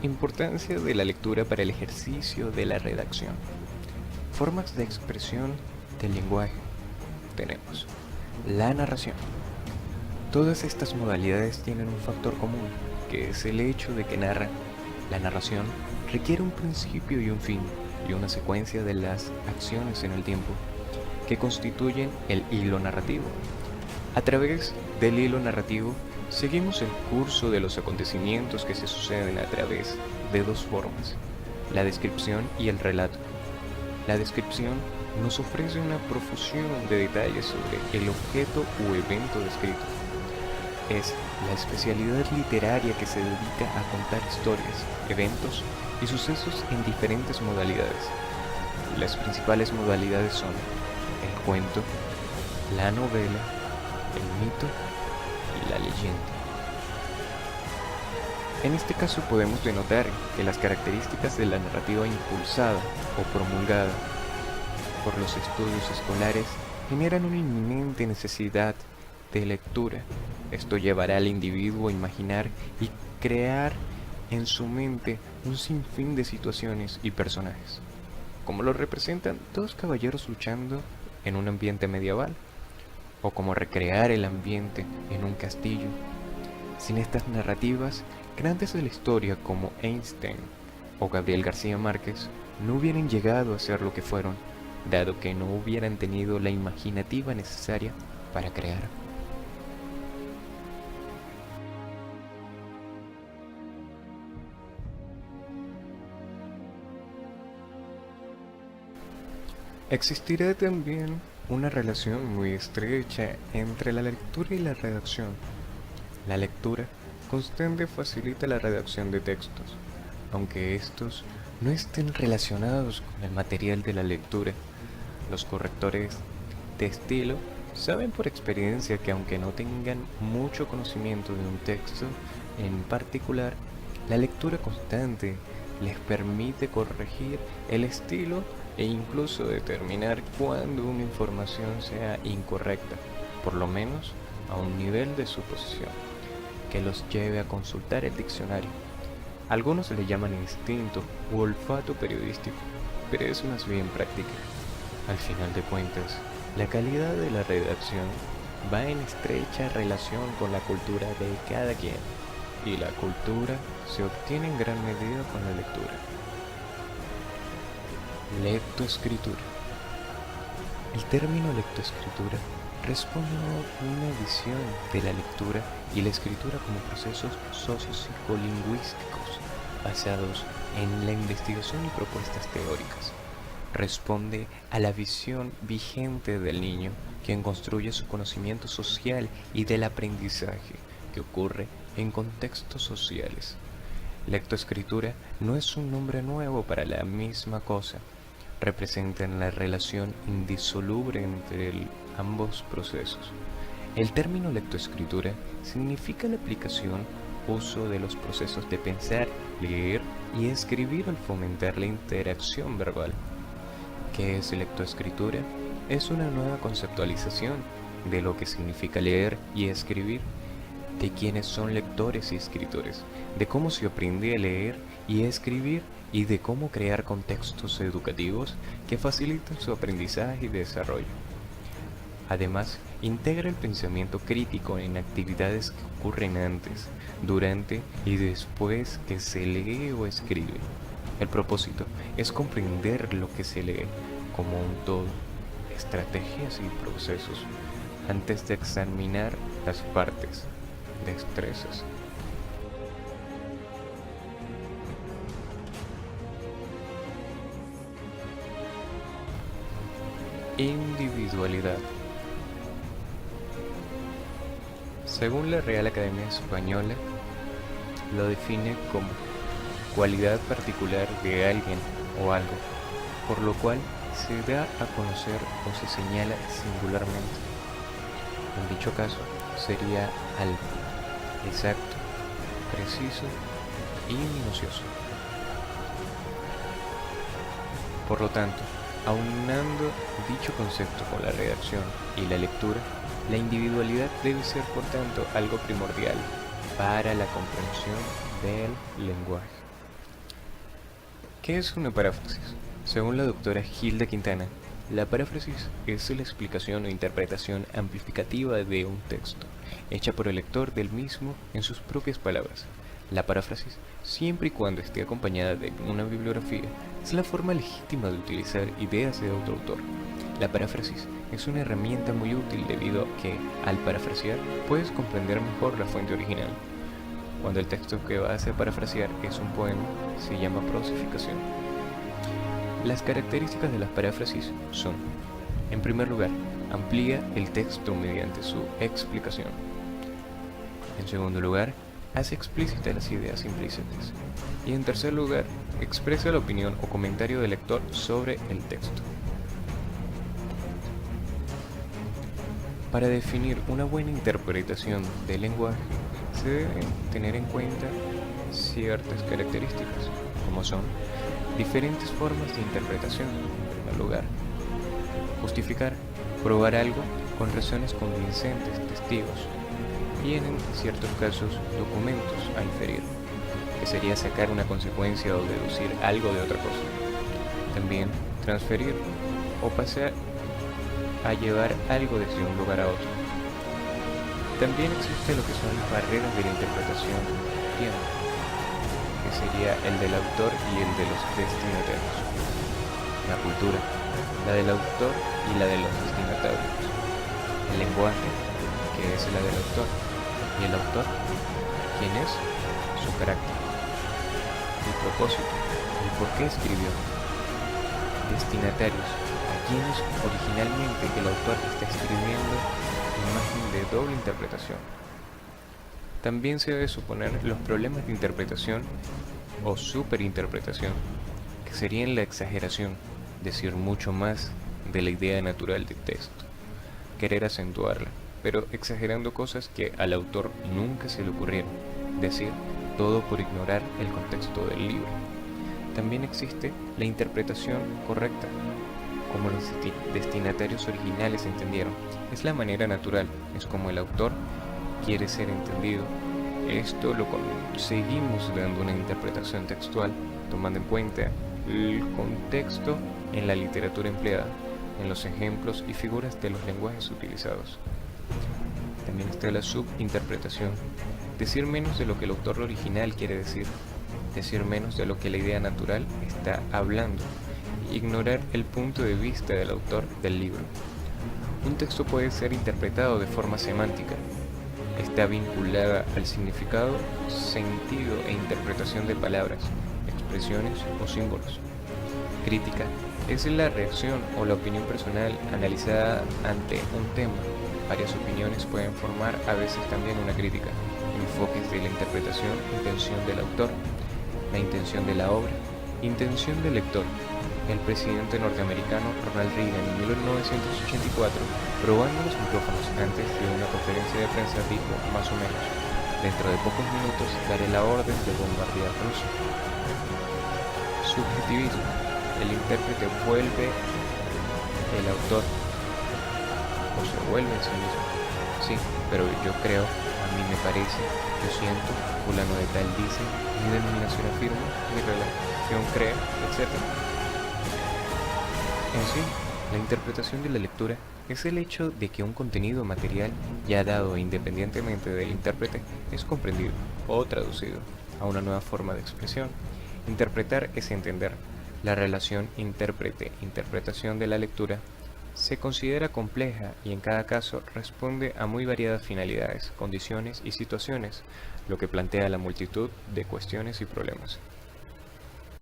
Importancia de la lectura para el ejercicio de la redacción. Formas de expresión del lenguaje. Tenemos la narración. Todas estas modalidades tienen un factor común, que es el hecho de que narran. La narración requiere un principio y un fin, y una secuencia de las acciones en el tiempo, que constituyen el hilo narrativo. A través del hilo narrativo, seguimos el curso de los acontecimientos que se suceden a través de dos formas, la descripción y el relato. La descripción nos ofrece una profusión de detalles sobre el objeto u evento descrito. Es la especialidad literaria que se dedica a contar historias, eventos y sucesos en diferentes modalidades. Las principales modalidades son el cuento, la novela, el mito y la leyenda. En este caso podemos denotar que las características de la narrativa impulsada o promulgada por los estudios escolares generan una inminente necesidad de lectura. Esto llevará al individuo a imaginar y crear en su mente un sinfín de situaciones y personajes, como lo representan dos caballeros luchando en un ambiente medieval, o como recrear el ambiente en un castillo. Sin estas narrativas, grandes de la historia como Einstein o Gabriel García Márquez no hubieran llegado a ser lo que fueron, dado que no hubieran tenido la imaginativa necesaria para crear. Existirá también una relación muy estrecha entre la lectura y la redacción. La lectura constante facilita la redacción de textos, aunque estos no estén relacionados con el material de la lectura. Los correctores de estilo saben por experiencia que aunque no tengan mucho conocimiento de un texto en particular, la lectura constante les permite corregir el estilo e incluso determinar cuándo una información sea incorrecta, por lo menos a un nivel de suposición, que los lleve a consultar el diccionario. Algunos le llaman instinto u olfato periodístico, pero es más bien práctica. Al final de cuentas, la calidad de la redacción va en estrecha relación con la cultura de cada quien, y la cultura se obtiene en gran medida con la lectura. Lectoescritura. El término lectoescritura responde a una visión de la lectura y la escritura como procesos sociopsicolingüísticos basados en la investigación y propuestas teóricas. Responde a la visión vigente del niño, quien construye su conocimiento social y del aprendizaje que ocurre en contextos sociales. Lectoescritura no es un nombre nuevo para la misma cosa. Representan la relación indisoluble entre ambos procesos. El término lectoescritura significa la aplicación, uso de los procesos de pensar, leer y escribir al fomentar la interacción verbal. ¿Qué es lectoescritura? Es una nueva conceptualización de lo que significa leer y escribir, de quiénes son lectores y escritores, de cómo se aprende a leer y a escribir y de cómo crear contextos educativos que faciliten su aprendizaje y desarrollo. Además, integra el pensamiento crítico en actividades que ocurren antes, durante y después que se lee o escribe. El propósito es comprender lo que se lee como un todo, estrategias y procesos, antes de examinar las partes, destrezas. Individualidad. Según la Real Academia Española, lo define como cualidad particular de alguien o algo, por lo cual se da a conocer o se señala singularmente. En dicho caso, sería algo exacto, preciso y minucioso. Por lo tanto, aunando dicho concepto con la redacción y la lectura, la individualidad debe ser, por tanto, algo primordial para la comprensión del lenguaje. ¿Qué es una paráfrasis? Según la doctora Hilda Quintana, la paráfrasis es la explicación o interpretación amplificativa de un texto, hecha por el lector del mismo en sus propias palabras. La paráfrasis, siempre y cuando esté acompañada de una bibliografía, es la forma legítima de utilizar ideas de otro autor. La paráfrasis es una herramienta muy útil debido a que, al parafrasear, puedes comprender mejor la fuente original. Cuando el texto que vas a parafrasear es un poema, se llama prosificación. Las características de las paráfrasis son: en primer lugar, amplía el texto mediante su explicación. En segundo lugar, hace explícitas las ideas implícitas. Y en tercer lugar, expresa la opinión o comentario del lector sobre el texto. Para definir una buena interpretación del lenguaje, se deben tener en cuenta ciertas características, como son diferentes formas de interpretación. En primer lugar, justificar, probar algo con razones convincentes, testigos, y en ciertos casos documentos a inferir, que sería sacar una consecuencia o deducir algo de otra cosa. También transferir o pasar a llevar algo desde un lugar a otro. También existe lo que son las barreras de la interpretación del tiempo, que sería el del autor y el de los destinatarios. La cultura, la del autor y la de los destinatarios. El lenguaje, que es la del autor, y el autor, ¿quién es? Su carácter. El propósito, el por qué escribió. Destinatarios, a quienes originalmente el autor está escribiendo, imagen de doble interpretación. También se debe suponer los problemas de interpretación o superinterpretación, que serían la exageración, decir mucho más de la idea natural del texto, querer acentuarla, pero exagerando cosas que al autor nunca se le ocurrieron, decir todo por ignorar el contexto del libro. También existe la interpretación correcta, como los destinatarios originales entendieron. Es la manera natural, es como el autor quiere ser entendido. Esto lo conseguimos dando una interpretación textual, tomando en cuenta el contexto en la literatura empleada, en los ejemplos y figuras de los lenguajes utilizados. También está la subinterpretación, decir menos de lo que el autor original quiere decir menos de lo que la idea natural está hablando, ignorar el punto de vista del autor del libro. Un texto puede ser interpretado de forma semántica, está vinculada al significado, sentido e interpretación de palabras, expresiones o símbolos. Crítica es la reacción o la opinión personal analizada ante un tema. Varias opiniones pueden formar a veces también una crítica. Enfoques de la interpretación, intención del autor, la intención de la obra, intención del lector. El presidente norteamericano Ronald Reagan en 1984, probando los micrófonos antes de una conferencia de prensa, dijo más o menos: dentro de pocos minutos daré la orden de bombardear Rusia. Subjetivismo. El intérprete vuelve el autor o se vuelve en sí mismo. Sí, pero yo creo, a mí me parece, yo siento, fulano de tal dice, mi denominación afirma, mi relación cree, etc. En sí, la interpretación de la lectura es el hecho de que un contenido material ya dado independientemente del intérprete es comprendido o traducido a una nueva forma de expresión. Interpretar es entender. La relación intérprete-interpretación de la lectura se considera compleja y en cada caso responde a muy variadas finalidades, condiciones y situaciones, lo que plantea la multitud de cuestiones y problemas.